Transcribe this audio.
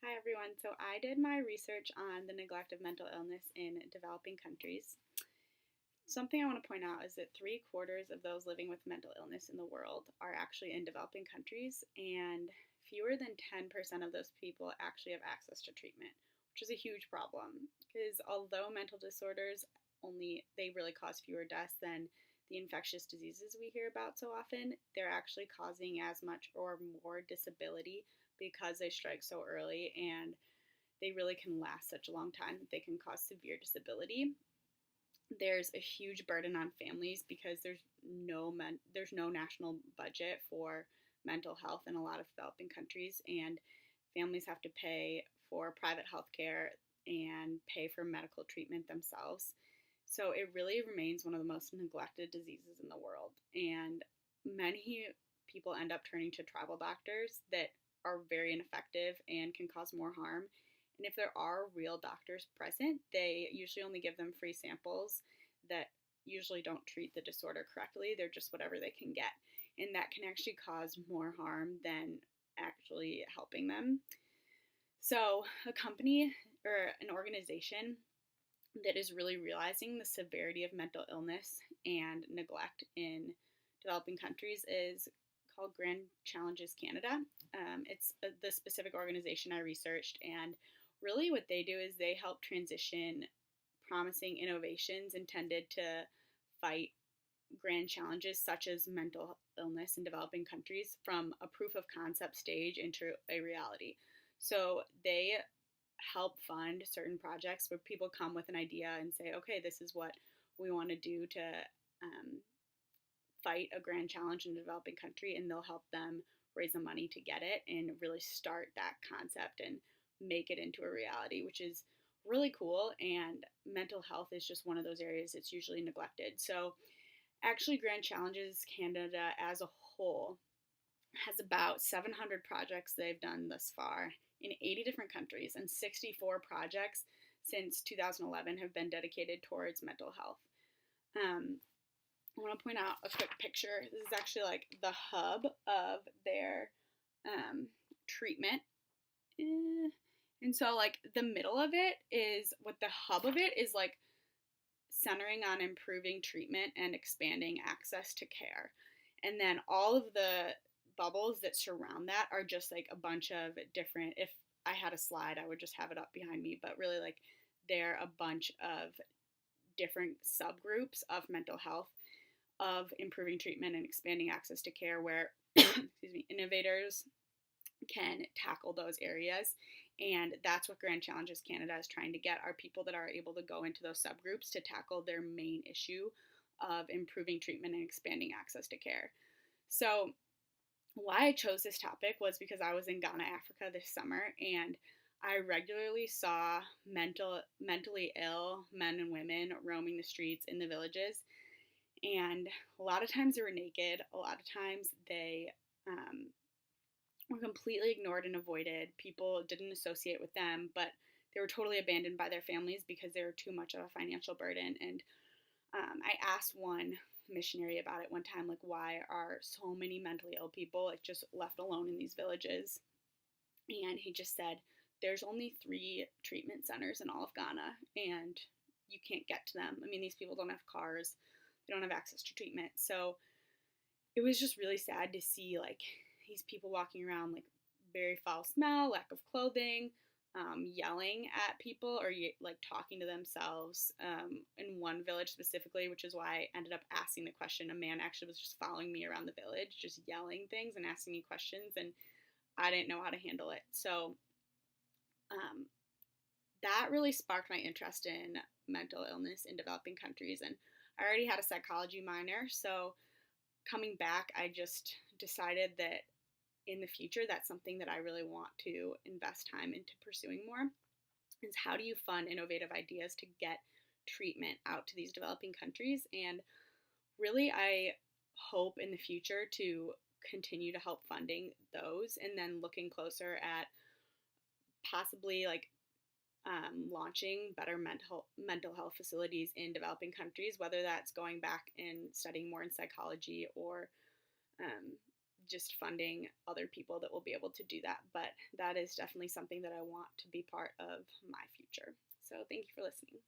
Hi everyone. So I did my research on the neglect of mental illness in developing countries. Something I want to point out is that three-quarters of those living with mental illness in the world are actually in developing countries, and fewer than 10% of those people actually have access to treatment, which is a huge problem because although mental disorders they really cause fewer deaths than the infectious diseases we hear about so often, they're actually causing as much or more disability because they strike so early and they really can last such a long time that they can cause severe disability. There's a huge burden on families because there's no national budget for mental health in a lot of developing countries, and families have to pay for private health care and pay for medical treatment themselves. So it really remains one of the most neglected diseases in the world, and many people end up turning to tribal doctors that are very ineffective and can cause more harm. And if there are real doctors present, they usually only give them free samples that usually don't treat the disorder correctly. They're just whatever they can get. And that can actually cause more harm than actually helping them. So, a company or an organization that is really realizing the severity of mental illness and neglect in developing countries is called Grand Challenges Canada. It's the specific organization I researched, and really what they do is they help transition promising innovations intended to fight grand challenges such as mental illness in developing countries from a proof of concept stage into a reality. So they help fund certain projects where people come with an idea and say, okay, this is what we want to do to um, fight a grand challenge in a developing country, and they'll help them raise the money to get it and really start that concept and make it into a reality, which is really cool. And mental health is just one of those areas that's usually neglected. So, actually, Grand Challenges Canada as a whole has about 700 projects they've done thus far in 80 different countries, and 64 projects since 2011 have been dedicated towards mental health. Um, I want to point out a quick picture. This is actually like the hub of their treatment. And so, like, the middle of it is what the hub of it is like centering on improving treatment and expanding access to care. And then all of the bubbles that surround that are just like a bunch of different, if I had a slide, I would just have it up behind me, but really, like, they're a bunch of different subgroups of mental health, of improving treatment and expanding access to care, where excuse me, innovators can tackle those areas. And that's what Grand Challenges Canada is trying to get, are people that are able to go into those subgroups to tackle their main issue of improving treatment and expanding access to care. So why I chose this topic was because I was in Ghana, Africa this summer, and I regularly saw mentally ill men and women roaming the streets in the villages. And a lot of times they were naked, a lot of times they were completely ignored and avoided. People didn't associate with them, but they were totally abandoned by their families because they were too much of a financial burden. And I asked one missionary about it one time, like, why are so many mentally ill people like just left alone in these villages? And he just said, there's only 3 treatment centers in all of Ghana, and you can't get to them. I mean, these people don't have cars, they don't have access to treatment. So it was just really sad to see, like, these people walking around, like, very foul smell, lack of clothing, yelling at people, or like talking to themselves. In one village specifically, which is why I ended up asking the question, a man actually was just following me around the village, just yelling things and asking me questions, and I didn't know how to handle it. So um, that really sparked my interest in mental illness in developing countries. And I already had a psychology minor, so coming back, I just decided that in the future, that's something that I really want to invest time into pursuing more, is how do you fund innovative ideas to get treatment out to these developing countries. And really, I hope in the future to continue to help funding those, and then looking closer at possibly like launching better mental health facilities in developing countries, whether that's going back and studying more in psychology, or um, just funding other people that will be able to do that. But that is definitely something that I want to be part of my future. So thank you for listening.